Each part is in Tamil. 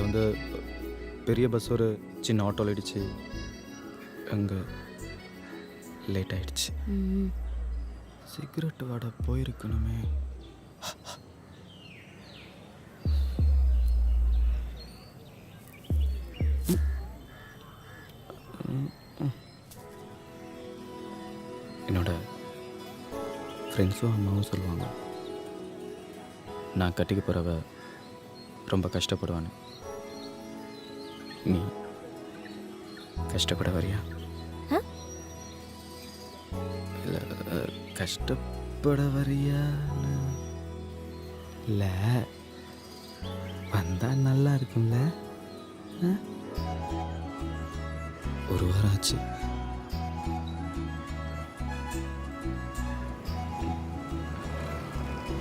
வந்து பெரிய பஸ் ஒரு சின்ன ஆட்டோவில் அடிச்சு அங்கே லேட் ஆயிடுச்சு. சிகரெட் வாட போயிருக்கணுமே. என்னோட ஃப்ரெண்ட்ஸும் அம்மாவும் சொல்லுவாங்க, நான் கட்டிக்க போகிறவ ரொம்ப கஷ்டப்படுவான்னு. நீ கஷ்டப்பட வரியா? இல்லை, கஷ்டப்பட வரியான்னு இல்லை, வந்தால் நல்லா இருக்கும்ல. ஒரு வாரம் ஆச்சு.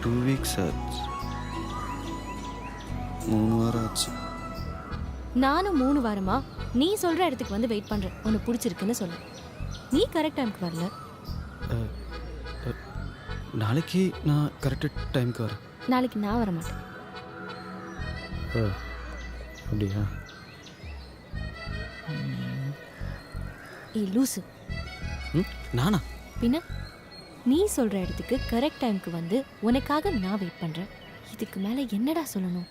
டூ வீக்ஸ் ஆச்சு. 3 வாரம் ஆச்சு. நானும் 3 வாரமா நீ சொல்ற இடத்துக்கு வந்து வெயிட் பண்றேன். உனக்கு பிடிச்சிருக்குன்னு சொல்லு. நீ கரெக்ட் டைம்க்கு வரல. நாளைக்கு நான் கரெக்ட் டைம்க்கு வரேன். நாளைக்கு நான் வர மாட்டேன். அப்படியா? ஏய் லூசு. நானா? பின்ன நீ சொல்ற இடத்துக்கு கரெக்ட் டைம்க்கு வந்து உனக்காக நான் வெயிட் பண்றேன். இதுக்கு மேல என்னடா சொல்லணும்?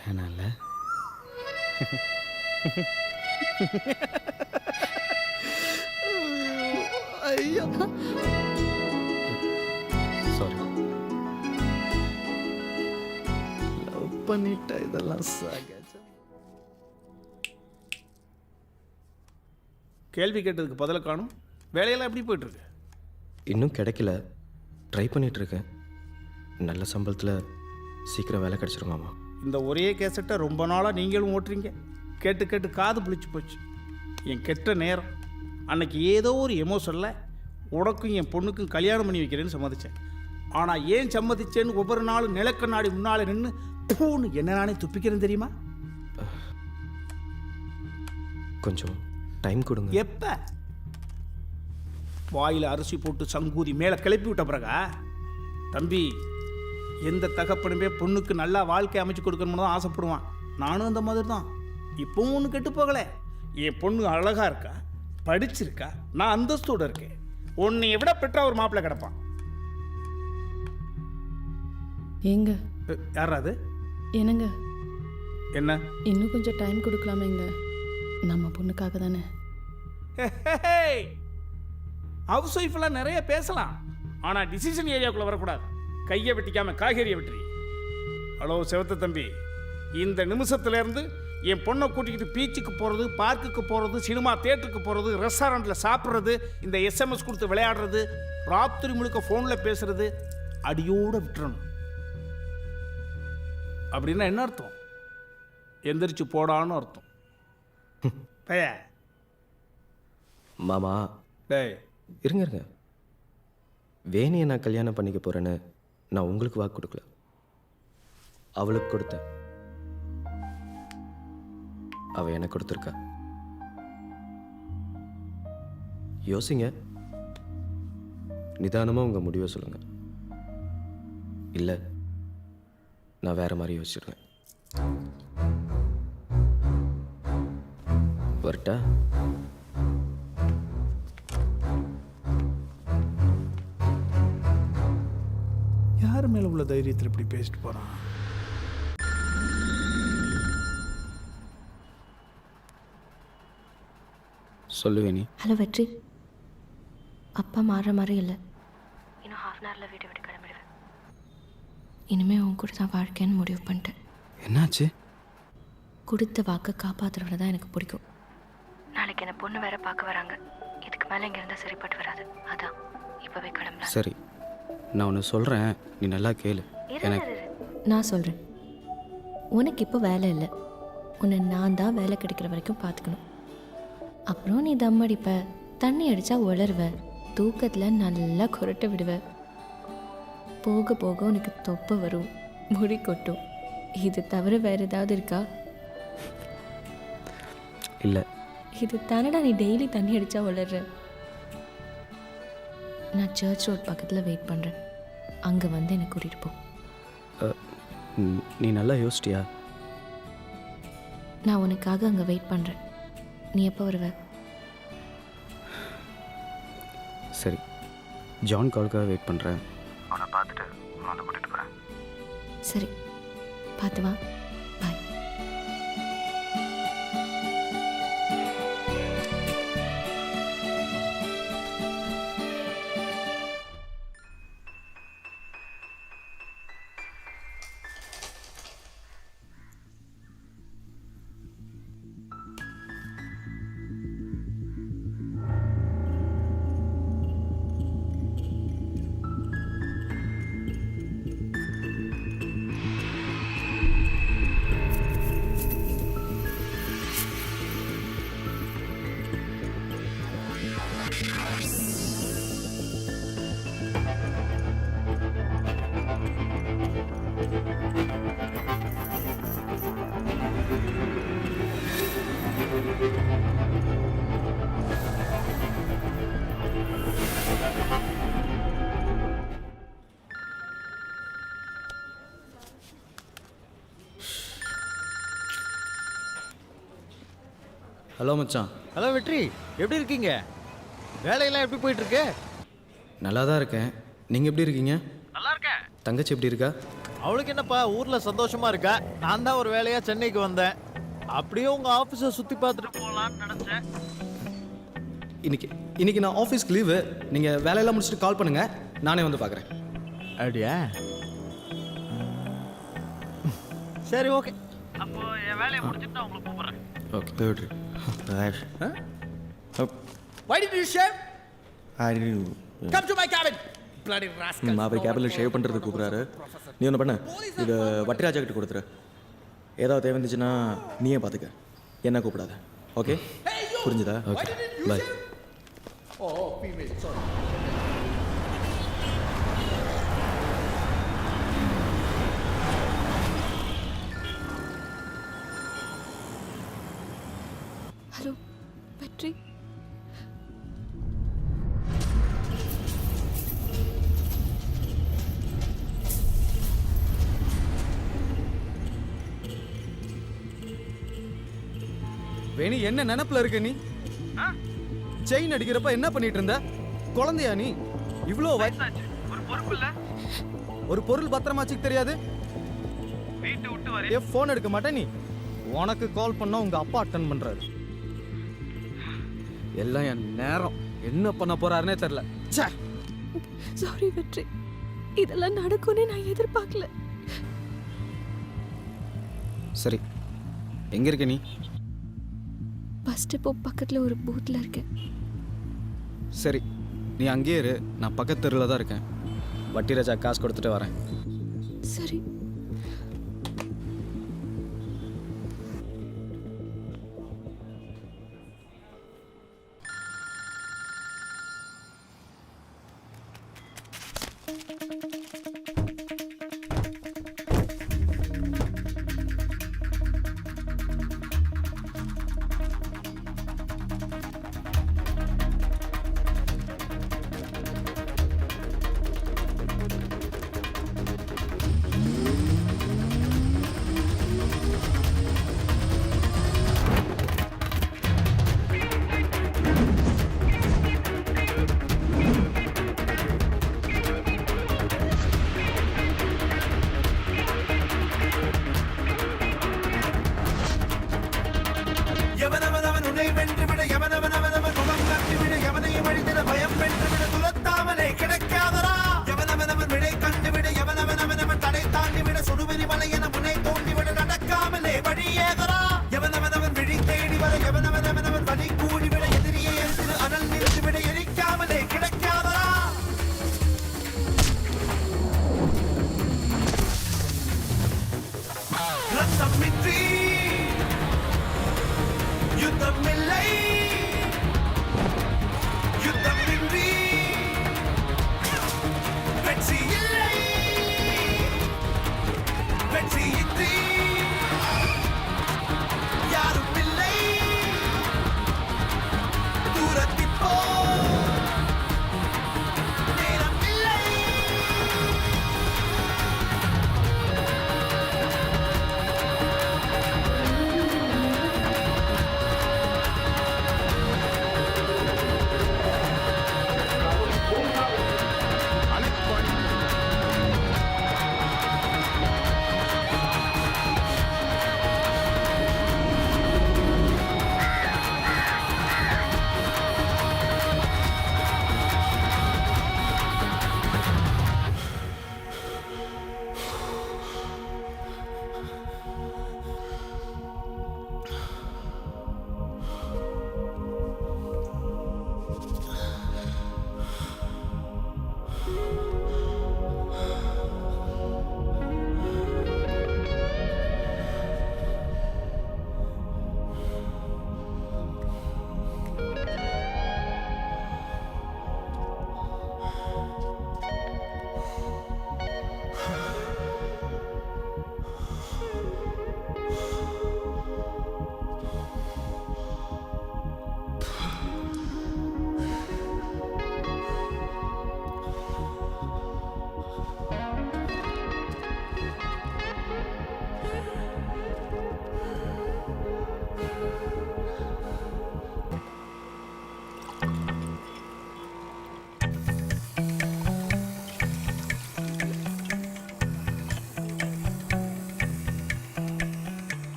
வேணாம்ல. ஐயோ சாரி. லவ் பண்ணிட்டா இதெல்லாம் சகஜம். கேள்வி கேட்டதுக்கு பதில காணும். வேலையெல்லாம் எப்படி போயிட்டுருக்கு? இன்னும் கிடைக்கல, ட்ரை பண்ணிகிட்ருக்கேன். நல்ல சம்பளத்தில் சீக்கிரம் வேலை கிடச்சிருமாமா. இந்த ஒரே கேசட்டை ரொம்ப நாளாக நீங்களும் ஓட்டுறீங்க. கேட்டு கேட்டு காது புளிச்சு போச்சு. என் கெட்ட நேரம். அன்னைக்கு ஏதோ ஒரு எமோஷனில் உனக்கும் என் பொண்ணுக்கும் கல்யாணம் பண்ணி வைக்கிறேன்னு சம்மதிச்சேன். ஆனால் ஏன் சம்மதிச்சேன்னு ஒவ்வொரு நாளும் நிலக்கண்ணாடி முன்னால் நின்று பூன்னு என்ன நானே துப்பிக்கிறேன்னு தெரியுமா? கொஞ்சம் டைம் கொடுங்க. எப்போ வாயில் அரிசி போட்டு சங்கூதி மேலே கிளப்பி விட்ட பிறகா? தம்பி, எந்த தகப்பனுமே பொண்ணுக்கு நல்லா வாழ்க்கை அமைச்சு கொடுக்கணும்னு தான் ஆசைப்படுவான். நானும் அந்த மாதிரி தான். இப்போவும் ஒன்று கெட்டு போகலை. என் பொண்ணு அழகாக இருக்கா, படிச்சிருக்கா, நான் அந்தஸ்தோடு இருக்கேன். உன்னைய விட பெற்றா ஒரு மாப்பிள்ளை கிடப்பான். ஏங்க யாராது? என்னங்க, என்ன இன்னும் கொஞ்சம் டைம் கொடுக்கலாமேங்க? நம்ம பொண்ணுக்காக தானே. ஹவுஸ் ஒய்ஃப்லாம் நிறைய பேசலாம், ஆனால் டிசிஷன் ஏரியாவுக்குள்ளே வரக்கூடாது. கையை வெட்டிக்காம காய்கறியை வெட்டுறீ. ஹலோ செவத்த தம்பி, இந்த நிமிஷத்துலேருந்து என் பொண்ணை கூட்டிக்கிட்டு பீச்சுக்கு போகிறது, பார்க்குக்கு போகிறது, சினிமா தேட்டருக்கு போகிறது, ரெஸ்டாரண்ட்டில் சாப்பிட்றது, இந்த எஸ்எம்எஸ் கொடுத்து விளையாடுறது, ராத்திரி முழுக்க ஃபோனில் பேசுறது அடியோடு விட்டுறணும். அப்படின்னா என்ன அர்த்தம்? எந்திரிச்சு போடான்னு அர்த்தம். பைய மாமா டேய் இருங்க. வேணியை நான் கல்யாணம் பண்ணிக்க போகிறேன்னு நான் உங்களுக்கு வாக்கு கொடுக்கல, அவளுக்கு கொடுத்தேன். அவள் எனக்கு கொடுத்துருக்கா. யோசிங்க, நிதானமாக உங்கள் முடிவை சொல்லுங்கள். இல்லை நான் வேற மாதிரி யோசிச்சிருவேன். வரட்டா? யார் மேலே உள்ள தைரியத்தில் இப்படி பேசிட்டு போகிறான்? சொல்லுவேனி. ஹலோ வெற்றி, அப்பா மாறுற மாதிரி இல்லை. இன்னும் ½ அன் ஹவரில் வீட்டை விட்டு கிளம்பிடுவேன். இனிமேல் உன் கூட தான் வாழ்க்கைன்னு முடிவு பண்ணிட்டேன். என்னாச்சு? கொடுத்த வாக்கை காப்பாற்றுறவரை தான் எனக்கு பிடிக்கும். நாளைக்கு என்ன பொண்ணு வேற பார்க்க வராங்க. இதுக்கு மேலே இங்கே இருந்தால் சரிப்பட்டு வராது. அதான் இப்போவே கிளம்புறேன். சரி, நான் ஒன்று சொல்கிறேன், நீ நல்லா கேளு. எனக்கு நான் சொல்கிறேன், உனக்கு இப்போ வேலை இல்லை. உன்னை நான் தான் வேலை கிடைக்கிற வரைக்கும் பார்த்துக்கணும். அப்புறம் நீ தம் அடிப்ப, தண்ணி அடித்தா உளருவ, தூக்கத்தில் நல்லா குரட்ட விடுவ. போக போக உனக்கு தொப்பை வரும், முடி கொட்டும். இது தவிர வேறு ஏதாவது இருக்கா? இல்லை. இது தானடா நீ டெய்லி தண்ணி அடித்தா உளர்ற. நான் சர்ச் ரோட் பக்கத்தில் வெயிட் பண்ணுறேன். அங்கே வந்து என்னை கூட்டிகிட்டு போ. நீ நல்லா யோசிச்சியா? நான் உனக்காக அங்கே வெயிட் பண்ணுறேன். நீ எப்போ வருவ? சரி, ஜான் காலுக்காக வெயிட் பண்ணுறேன். அவனை பார்த்துட்டு வந்து கூட்டிகிட்டு போகிறேன். சரி, பார்த்து வா. பாய். ஹலோ மச்சான். ஹலோ வெற்றி, எப்படி இருக்கீங்க? வேலையெல்லாம் எப்படி போயிட்டு இருக்கு? நல்லா தான் இருக்கேன். நீங்கள் எப்படி இருக்கீங்க? நல்லா இருக்கேன். தங்கச்சி எப்படி இருக்கா? அவளுக்கு என்னப்பா, ஊர்ல சந்தோஷமா இருக்கா. நான் தான் ஒரு வேலையா சென்னைக்கு வந்தேன். அப்படியே உங்க ஆபீஸை சுத்தி பார்த்துட்டு போகலான்னு நினைச்சேன். இன்னைக்கு நான் ஆஃபீஸ்க்கு லீவு. நீங்கள் வேலையெல்லாம் முடிச்சுட்டு கால் பண்ணுங்கள், நானே வந்து பார்க்குறேன். அப்படியா? சரி, ஓகே. அப்போ என் வேலையை முடிச்சுட்டு நான் உங்களுக்கு கூப்பிடுறேன். ஓகே வெற்றி. Why did you shave? I do. Come to my cabin. Bloody rascal. அவர் கேபினில் ஷேவ் பண்ணுறதுக்கு கூப்பிட்றாரு. நீ ஒன்று பண்ண, இது வட்டிராஜா கிட்ட கொடுத்துரு. ஏதாவது தேவை இருந்துச்சுன்னா நீயே பார்த்துக்க, என்ன கூப்பிடாத. ஓகே, புரிஞ்சுதா? ஓகே, பாய். Oh, female, sorry. ஹலோ வெற்றி, வேணி, என்ன நினப்பில் இருக்க நீ? செயின் அடிக்கிறப்ப என்ன பண்ணிட்டு இருந்த? குழந்தையா நீ? இவ்வளோ ஒரு பொறுப்பு இல்ல. ஒரு பொருள் பத்திரமாச்சுக்கு தெரியாது. வீட்டு விட்டு வர ஏன் ஃபோன் எடுக்க மாட்டேன் நீ? உனக்கு கால் பண்ணா உங்க அப்பா அட்டன் பண்றாரு. எல்லாம் என் நேரம். என்ன பண்ண போறாருன்னே தெரியல. ச்சே. சாரி வெற்றி, இதெல்லாம் நடக்கும்னே நான் எதிர்பார்க்கல. சரி, எங்க இருக்க நீ? பஸ் ஸ்டாப் பக்கத்தில் ஒரு பூத்தில் இருக்கேன். சரி, நீ அங்கேயே இரு. நான் பக்கத்து தெருவில் தான் இருக்கேன். வட்டி ராஜா காசு கொடுத்துட்டு வரேன். சரி.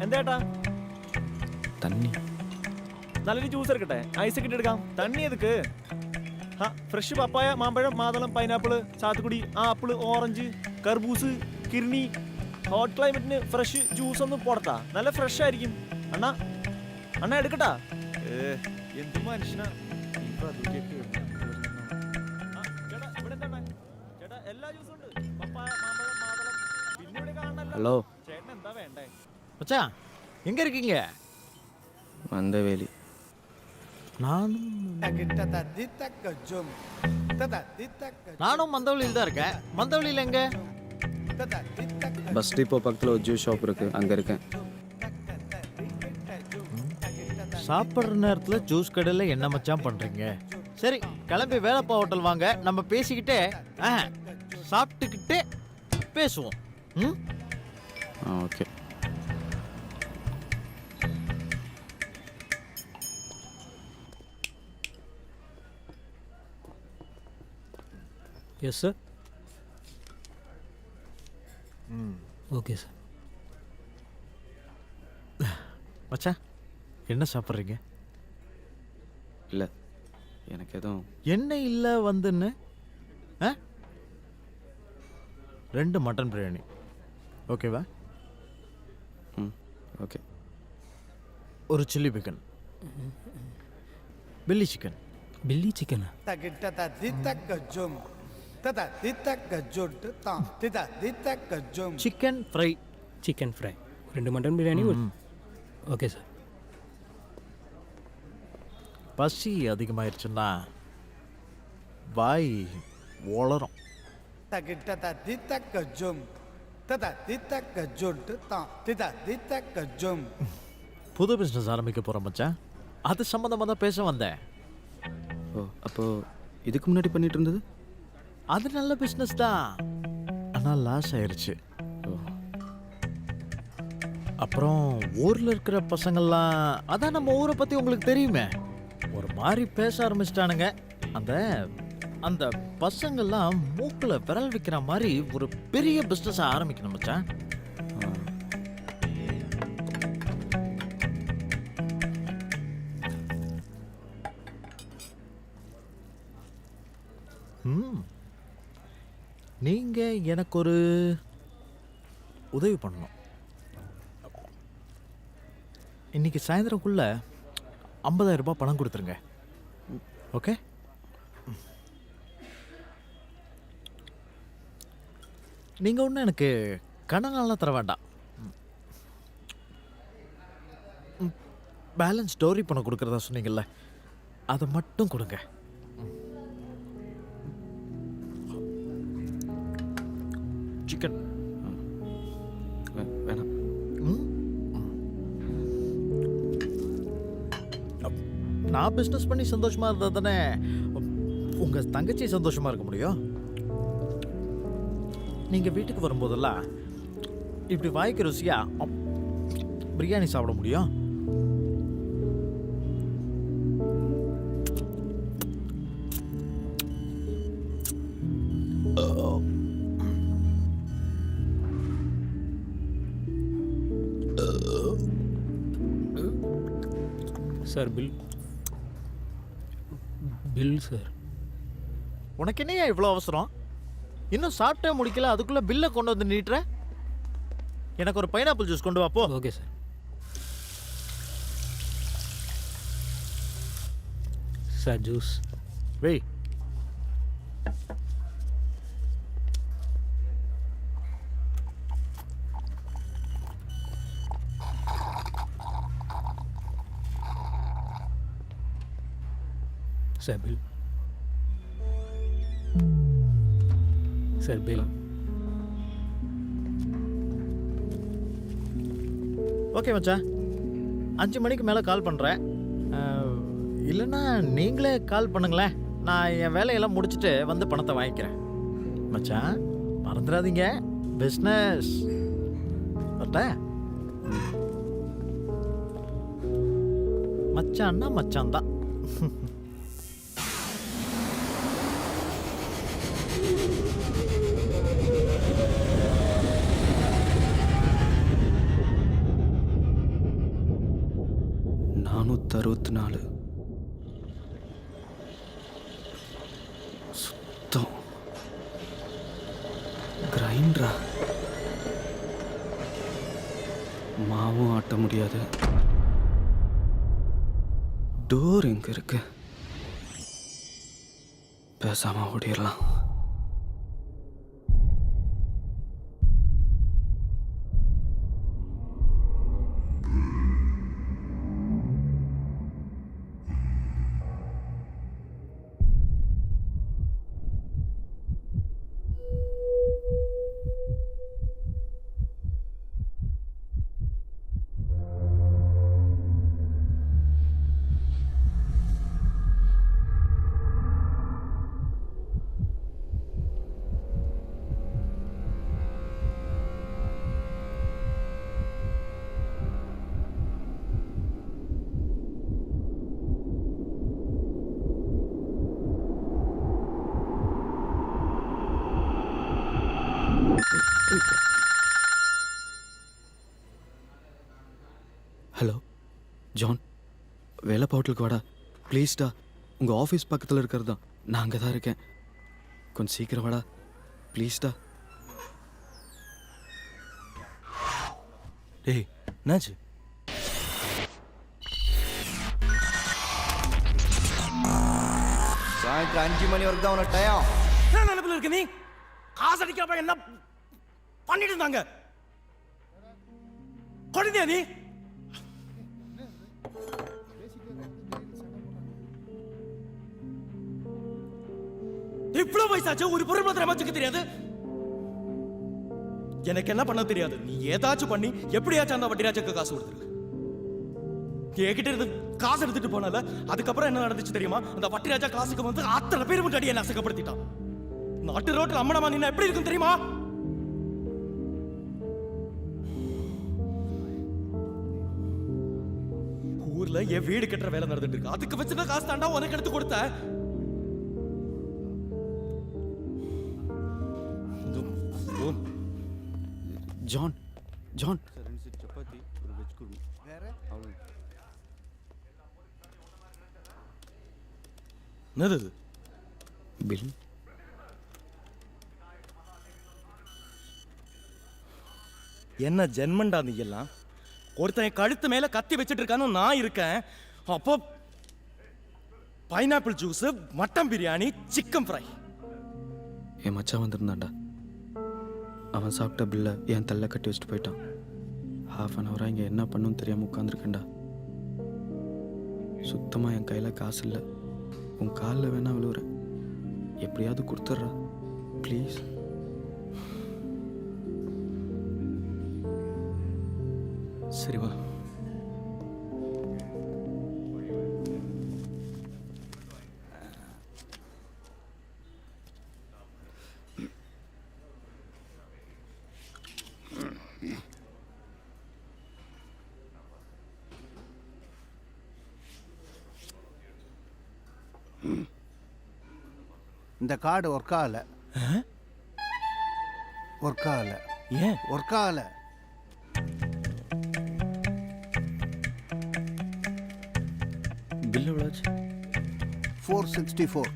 എന്താ தண்ணி. നല്ലൊരു ജ്യൂസ് എടുക്കട്ടെ? ഐസ് ഒക്കെ എടുക്കാം. തണ്ണി എതുക്ക്? ഫ്രഷ് പപ്പായ, മാമ്പഴം, മാതളം, പൈനാപ്പിൾ, സാത്തുക്കുടി, ആപ്പിൾ, ഓറഞ്ച്, കർബൂസ്, കിർണി. ഹോട്ട് ക്ലൈമറ്റിന് ഫ്രഷ് ജ്യൂസ് ഒന്നും പോടട്ടാ, നല്ല ഫ്രഷ് ആയിരിക്കും. അണ്ണാ അണ്ണാ എടുക്കട്ടാ? എന്ത് മനുഷ്യനാ. എല്ലാ ജ്യൂസും ഉണ്ട്. പപ്പായ, മാമ്പഴം, മാതളം. പിന്നെ ഇവിടെ കാണണല്ലോ. ஹலோ, ചേട്ടൻ എന്താ വേണ്ടേ? மச்சான் எங்க இருக்கீங்க? மந்தவேலி. நானும் மந்தவழியில் தான் இருக்கேன். மந்தவழியில் எங்க? பஸ் டிப்போ பக்கத்தில் ஒரு ஜூஸ் ஷாப் இருக்கு, அங்கே இருக்கேன். சாப்பிட்ற நேரத்தில் ஜூஸ் கடையில் என்ன மச்சான் பண்ணுறீங்க? சரி, கிளம்பி வேலப்பா ஹோட்டல் வாங்க, நம்ம பேசிக்கிட்டே சாப்பிட்டுக்கிட்டே பேசுவோம். ம், okay. Yes, sir. Okay, sir. மச்சான் என்ன சாப்பிட்றீங்க? இல்லை, எனக்கு எதுவும். என்ன இல்லை வந்துன்னு? 2 மட்டன் பிரியாணி ஓகேவா? ம், ஓகே. ஒரு chilli chicken, Billy chicken. Billy chicken. Chicken fry. Chicken fry. 2 mutton biryani. Okay, sir. பசி அதிகமாயிருச்சுன்னா வாய் வளரும். புது பிஸ்னஸ் ஆரம்பிக்க போகிறோம் மச்சான், அது சம்மந்தமாக தான் பேச வந்தேன். ஓ, அப்போ இதுக்கு முன்னாடி பண்ணிட்டு இருந்தது? அது நல்ல பிஸ்னஸ் தான், ஆனால் லாஸ் ஆயிருச்சு. அப்புறம் ஊரில் இருக்கிற பசங்கள்லாம், அதான் நம்ம ஊரை பற்றி உங்களுக்கு தெரியுமே, ஒரு மாதிரி பேச ஆரம்பிச்சிட்டானுங்க. அந்த அந்த பசங்கள்லாம் மூக்கில் விரல் வைக்கிற மாதிரி ஒரு பெரிய பிஸ்னஸை ஆரம்பிக்கணும் மச்சான். நீங்க எனக்கு ஒரு உதவி பண்ணணும். இன்னைக்கு சாயந்தரக்குள்ள 50,000 ரூபாய் பணம் கொடுத்துருங்க. ஓகே? நீங்க ஒன்றும் எனக்கு கடனெல்லாம் தர வேண்டாம். பேலன்ஸ் ஸ்டோரி பணம் கொடுக்குறதா சொன்னீங்கல்ல, அதை மட்டும் கொடுங்க. சிக்கன் வேணாம். நான் பிஸ்னஸ் பண்ணி சந்தோஷமா இருந்தா தானே உங்க தங்கச்சி சந்தோஷமா இருக்க முடியும். நீங்க வீட்டுக்கு வரும்போதெல்லாம் இப்படி வாய்க்கு ருசியா பிரியாணி சாப்பிட முடியும். Sir, bill, sir. உனக்கு என்னையா இவ்வளோ அவசரம்? இன்னும் சாப்பிட்டே முடிக்கல, அதுக்குள்ள பில்லை கொண்டு வந்து நீட்டுற. எனக்கு ஒரு பைனாப்பிள் ஜூஸ் கொண்டு வாப்போ. Okay, sir. Sir, juice. வெய். Sir, bill. Sir, bill. Okay மச்சான், 5 மணிக்கு மேலே கால் பண்ணுறேன். இல்லைன்னா நீங்களே கால் பண்ணுங்களேன், நான் என் வேலையெல்லாம் முடிச்சுட்டு வந்து பணத்தை வாங்கிக்கிறேன். மச்சான் மறந்துடாதீங்க, பிஸ்னஸ். மச்சான்னா மச்சான் தான். 64 சுத்தம் கிரைண்டரா மாவும் ஆட்ட முடியாது. டோர் எங்க இருக்கு? பேசாம ஓடிடலாம். ஹலோ ஜான், வேலை ஹோட்டலுக்கு வாடா ப்ளீஸ்டா. உங்கள் ஆஃபீஸ் பக்கத்தில் இருக்கிறது தான். நான் அங்கே தான் இருக்கேன். கொஞ்சம் சீக்கிரம் வாடா ப்ளீஸ்டா. டேய் என்னாச்சு? சாயந்தரம் 5 மணி வரைக்கும் தான் உனக்கு டயம். என்ன நினைப்பில் இருக்க நீ? காசு அடிக்கிறப்ப என்ன பண்ணிட்டு இருந்தாங்க? கொடுத்தியா நீ? இவ்வளவு வயசாச்சு ஒரு பொருள் பத்திரமா வச்சுக்க தெரியாது? எனக்கு என்ன பண்ண தெரியாது. நீ ஏதாச்சும் பண்ணி எப்படியாச்சும் அந்த வட்டிராஜுக்கு காசு கொடுத்துரு. என்கிட்ட இருந்து காசு எடுத்துட்டு போனால அதுக்கப்புறம் என்ன நடந்துச்சு தெரியுமா? அந்த வட்டிராஜா காசுக்கு வந்து அத்தனை பேர் முன்னாடி என்ன அசைக்கப்படுத்திட்டான். நாட்டு ரோட்டில் அம்மனமா நின்னா எப்படி இருக்கும் தெரியுமா? ஊர்ல என் வீடு கட்டுற வேலை நடந்துட்டு இருக்கு. அதுக்கு வச்சுதான் காசு தாண்டா உனக்கு எடுத்து கொடுத்த. ஜான் ஜான் என்னது பில்? என்ன ஜென்மண்டா நீ எல்லாம்? ஒருத்தன் கழுத்து மேல கத்தி வச்சிட்டு இருக்கான்னு நான் இருக்கேன். அப்போ pineapple juice, mutton biryani, chicken fry. என் மச்சான் வந்திருந்தான்டா. அவன் சாப்பிட்ட பில்லை என் தள்ள கட்டி வச்சுட்டு போயிட்டான். ½ ஹவராக இங்கே என்ன பண்ணுன்னு தெரியாமல் உட்காந்துருக்கேன்டா. சுத்தமாக என் கையில் காசு இல்லை. உன் காலில் வேணா விழுவுறேன். எப்படியாவது கொடுத்துட்றா ப்ளீஸ். சரி வா. இந்த கார்டு ஒர்க் ஆகல. ஒர்க் ஆகல. ஏன் ஒர்க் ஆகல? பில் எவ்வளோச்சு? 464.